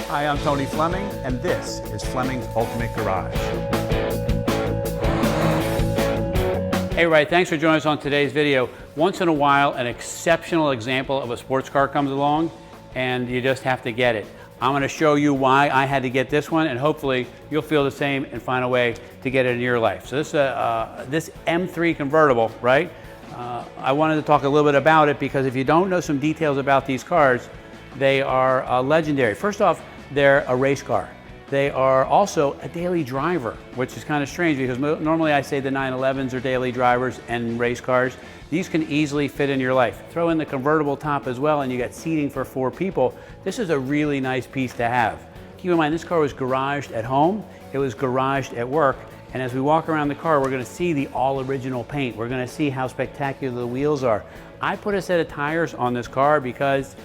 Hi, I'm Tony Fleming, and this is Fleming's Ultimate Garage. Hey, Ray, thanks for joining us on today's video. Once in a while, an exceptional example of a sports car comes along, and you just have to get it. I'm going to show you why I had to get this one, and hopefully you'll feel the same and find a way to get it in your life. So this M3 Convertible, right? I wanted to talk a little bit about it because if you don't know some details about these cars, they are legendary. First off, they're a race car. They are also a daily driver, which is kind of strange because normally I say the 911s are daily drivers and race cars. These can easily fit in your life. Throw in the convertible top as well and you got seating for 4 people. This is a really nice piece to have. Keep in mind, this car was garaged at home, it was garaged at work, and as we walk around the car, we're gonna see the all original paint. We're gonna see how spectacular the wheels are. I put a set of tires on this car because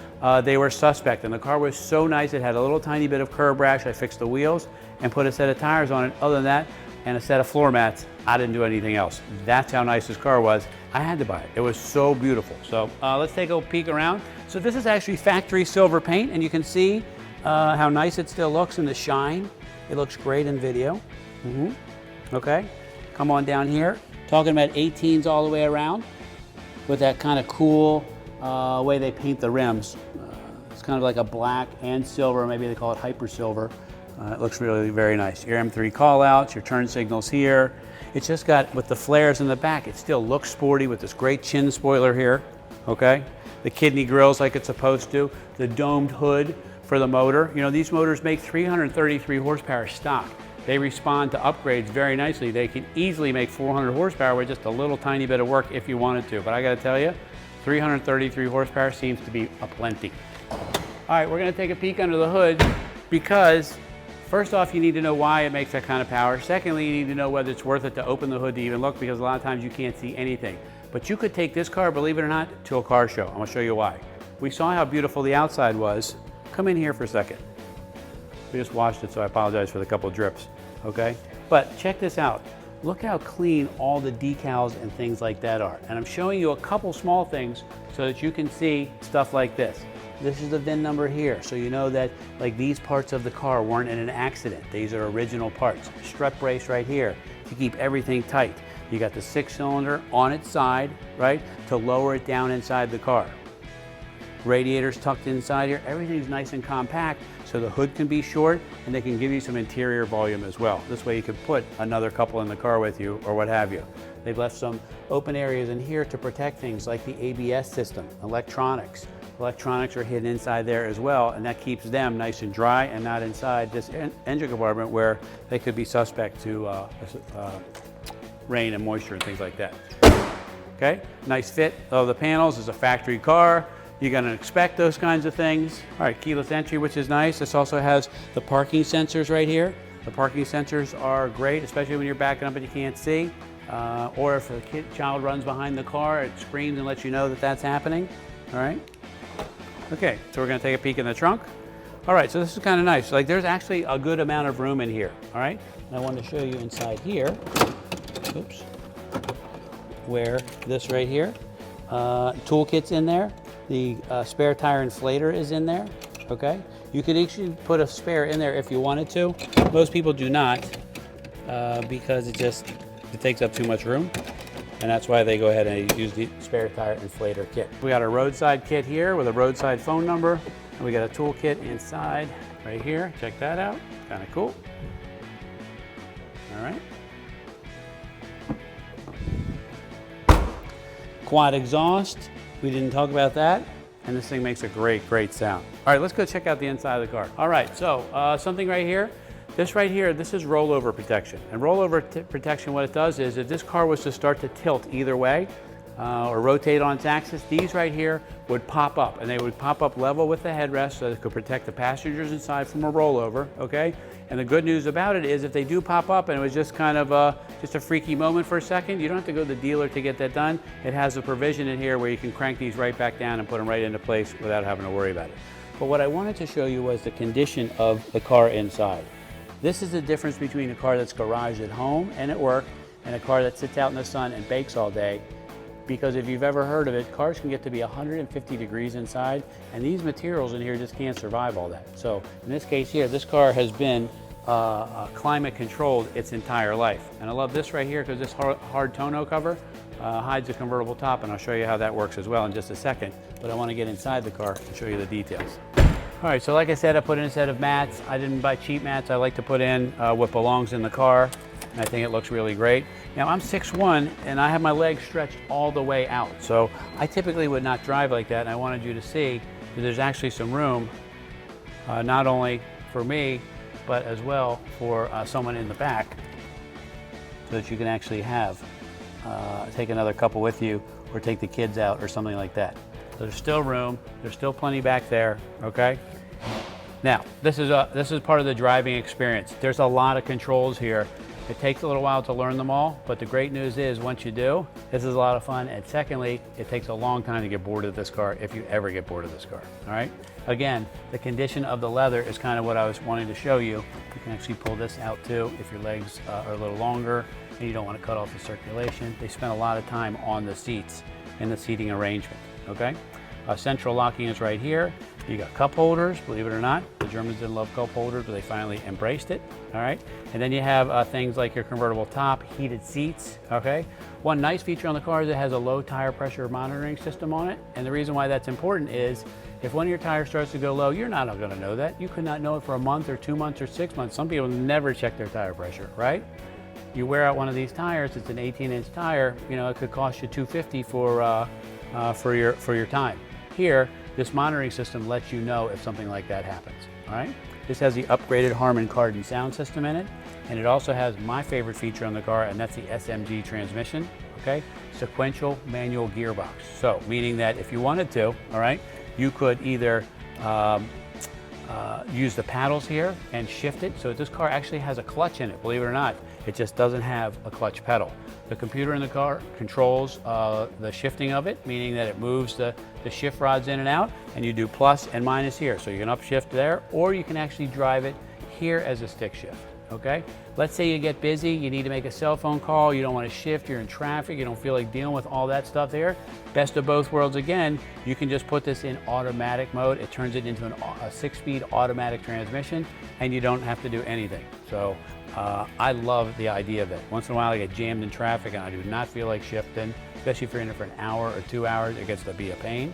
they were suspect, and the car was so nice. It had a little tiny bit of curb rash. I fixed the wheels and put a set of tires on it. Other than that, and a set of floor mats, I didn't do anything else. That's how nice this car was. I had to buy it. It was so beautiful. So let's take a peek around. So this is actually factory silver paint, and you can see how nice it still looks in the shine. It looks great in video. Okay, come on down here. Talking about 18s all the way around with that kind of cool way they paint the rims. It's kind of like a black and silver, maybe they call it hyper silver. It looks really very nice. Your M3 callouts, your turn signals here. It's just got, with the flares in the back, it still looks sporty with this great chin spoiler here, okay? The kidney grills like it's supposed to, the domed hood for the motor. You know, these motors make 333 horsepower stock. They respond to upgrades very nicely. They can easily make 400 horsepower with just a little tiny bit of work if you wanted to. But I gotta tell you, 333 horsepower seems to be a plenty. All right, we're gonna take a peek under the hood because first off, you need to know why it makes that kind of power. Secondly, you need to know whether it's worth it to open the hood to even look because a lot of times you can't see anything. But you could take this car, believe it or not, to a car show. I'm gonna show you why. We saw how beautiful the outside was. Come in here for a second. We just washed it, so I apologize for the couple drips, okay? But check this out. Look how clean all the decals and things like that are. And I'm showing you a couple small things so that you can see stuff like this. This is the VIN number here, so you know that like these parts of the car weren't in an accident. These are original parts. Strut brace right here to keep everything tight. You got the 6-cylinder on its side, right, to lower it down inside the car. Radiators tucked inside here. Everything's nice and compact, so the hood can be short and they can give you some interior volume as well. This way you could put another couple in the car with you or what have you. They've left some open areas in here to protect things like the ABS system, electronics. Electronics are hidden inside there as well, and that keeps them nice and dry and not inside this engine compartment where they could be suspect to rain and moisture and things like that. Okay, nice fit of the panels. It's a factory car. You're going to expect those kinds of things. All right, keyless entry, which is nice. This also has the parking sensors right here. The parking sensors are great, especially when you're backing up and you can't see. Or if a child runs behind the car, it screams and lets you know that that's happening. All right. Okay, so we're going to take a peek in the trunk. All right, so this is kind of nice. Like there's actually a good amount of room in here. All right. And I want to show you inside here. Oops. Where this right here. Toolkit's in there. The spare tire inflator is in there, okay? You could actually put a spare in there if you wanted to. Most people do not because it takes up too much room, and that's why they go ahead and use the spare tire inflator kit. We got a roadside kit here with a roadside phone number, and we got a toolkit inside right here. Check that out, kind of cool. All right. Quad exhaust. We didn't talk about that, and this thing makes a great, great sound. All right, let's go check out the inside of the car. All right, so something right here. This right here, this is rollover protection. And rollover protection, what it does is if this car was to start to tilt either way or rotate on its axis, these right here would pop up, and they would pop up level with the headrest so it could protect the passengers inside from a rollover, okay? And the good news about it is if they do pop up and it was just kind of just a freaky moment for a second, you don't have to go to the dealer to get that done. It has a provision in here where you can crank these right back down and put them right into place without having to worry about it. But what I wanted to show you was the condition of the car inside. This is the difference between a car that's garaged at home and at work and a car that sits out in the sun and bakes all day. because if you've ever heard of it, cars can get to be 150 degrees inside, and these materials in here just can't survive all that. So in this case here, this car has been climate controlled its entire life. And I love this right here because this hard tonneau cover hides a convertible top, and I'll show you how that works as well in just a second. But I want to get inside the car and show you the details. All right, so like I said, I put in a set of mats. I didn't buy cheap mats. I like to put in what belongs in the car, and I think it looks really great. Now, I'm 6'1", and I have my legs stretched all the way out. So I typically would not drive like that, and I wanted you to see that there's actually some room, not only for me, but as well for someone in the back, so that you can actually have, take another couple with you, or take the kids out, or something like that. So there's still room, there's still plenty back there, okay? Now, this is part of the driving experience. There's a lot of controls here. It takes a little while to learn them all, but the great news is once you do, this is a lot of fun. And secondly, it takes a long time to get bored of this car, if you ever get bored of this car, all right? Again, the condition of the leather is kind of what I was wanting to show you. You can actually pull this out too if your legs are a little longer and you don't want to cut off the circulation. They spent a lot of time on the seats and the seating arrangement, okay? Central locking is right here. You got cup holders, believe it or not. The Germans didn't love cup holders, but they finally embraced it, all right? And then you have things like your convertible top, heated seats, okay? One nice feature on the car is it has a low tire pressure monitoring system on it. And the reason why that's important is if one of your tires starts to go low, you're not gonna know that. You could not know it for a month or 2 months or 6 months. Some people never check their tire pressure, right? You wear out one of these tires, it's an 18-inch tire, you know, it could cost you $250 for your time. Here, this monitoring system lets you know if something like that happens, all right? This has the upgraded Harmon Kardon sound system in it, and it also has my favorite feature on the car, and that's the SMG transmission, okay? Sequential manual gearbox. So, meaning that if you wanted to, all right, you could either use the paddles here and shift it. So this car actually has a clutch in it, believe it or not. It just doesn't have a clutch pedal. The computer in the car controls the shifting of it, meaning that it moves the shift rods in and out, and you do plus and minus here. So you can upshift there, or you can actually drive it here as a stick shift, okay? Let's say you get busy, you need to make a cell phone call, you don't want to shift, you're in traffic, you don't feel like dealing with all that stuff there. Best of both worlds again, you can just put this in automatic mode. It turns it into a 6-speed automatic transmission, and you don't have to do anything. So I love the idea of it. Once in a while I get jammed in traffic and I do not feel like shifting, especially if you're in it for an hour or 2 hours, it gets to be a pain.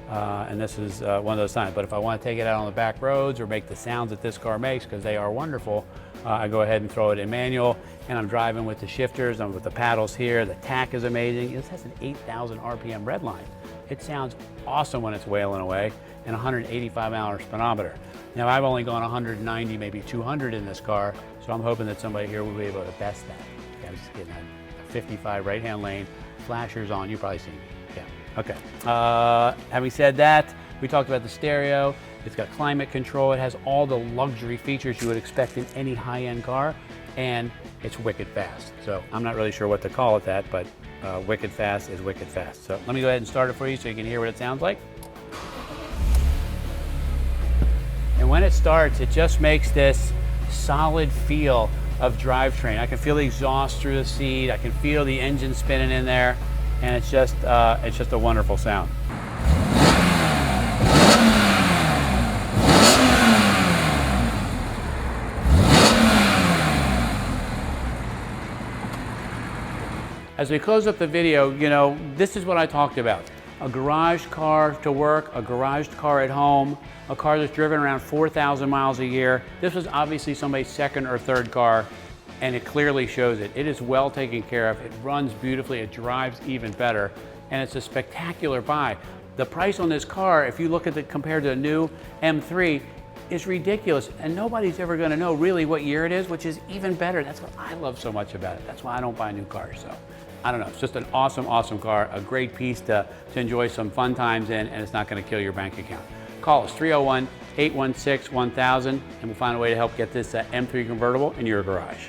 And this is one of those times. But if I want to take it out on the back roads or make the sounds that this car makes, because they are wonderful, I go ahead and throw it in manual, and I'm driving with the shifters, I'm with the paddles here. The tack is amazing. This has an 8,000 RPM red line. It sounds awesome when it's wailing away, and 185 mile speedometer. Now I've only gone 190, maybe 200 in this car, so I'm hoping that somebody here will be able to best that. Okay, I'm just getting a 55 right-hand lane, flashers on, you've probably seen it. Yeah, okay. Having said that, we talked about the stereo. It's got climate control. It has all the luxury features you would expect in any high-end car, and it's wicked fast. So I'm not really sure what to call it that, but wicked fast is wicked fast. So let me go ahead and start it for you so you can hear what it sounds like. And when it starts, it just makes this solid feel of drivetrain. I can feel the exhaust through the seat. I can feel the engine spinning in there, and it's just a wonderful sound. As we close up the video, you know, this is what I talked about. A garage car to work, a garage car at home, a car that's driven around 4,000 miles a year. This was obviously somebody's second or third car, and it clearly shows it. It is well taken care of. It runs beautifully. It drives even better, and it's a spectacular buy. The price on this car, if you look at it compared to a new M3, is ridiculous, and nobody's ever going to know really what year it is, which is even better. That's what I love so much about it. That's why I don't buy new cars. So I don't know, it's just an awesome, awesome car, a great piece to enjoy some fun times in, and it's not going to kill your bank account. Call us 301-816-1000, and we'll find a way to help get this M3 convertible in your garage.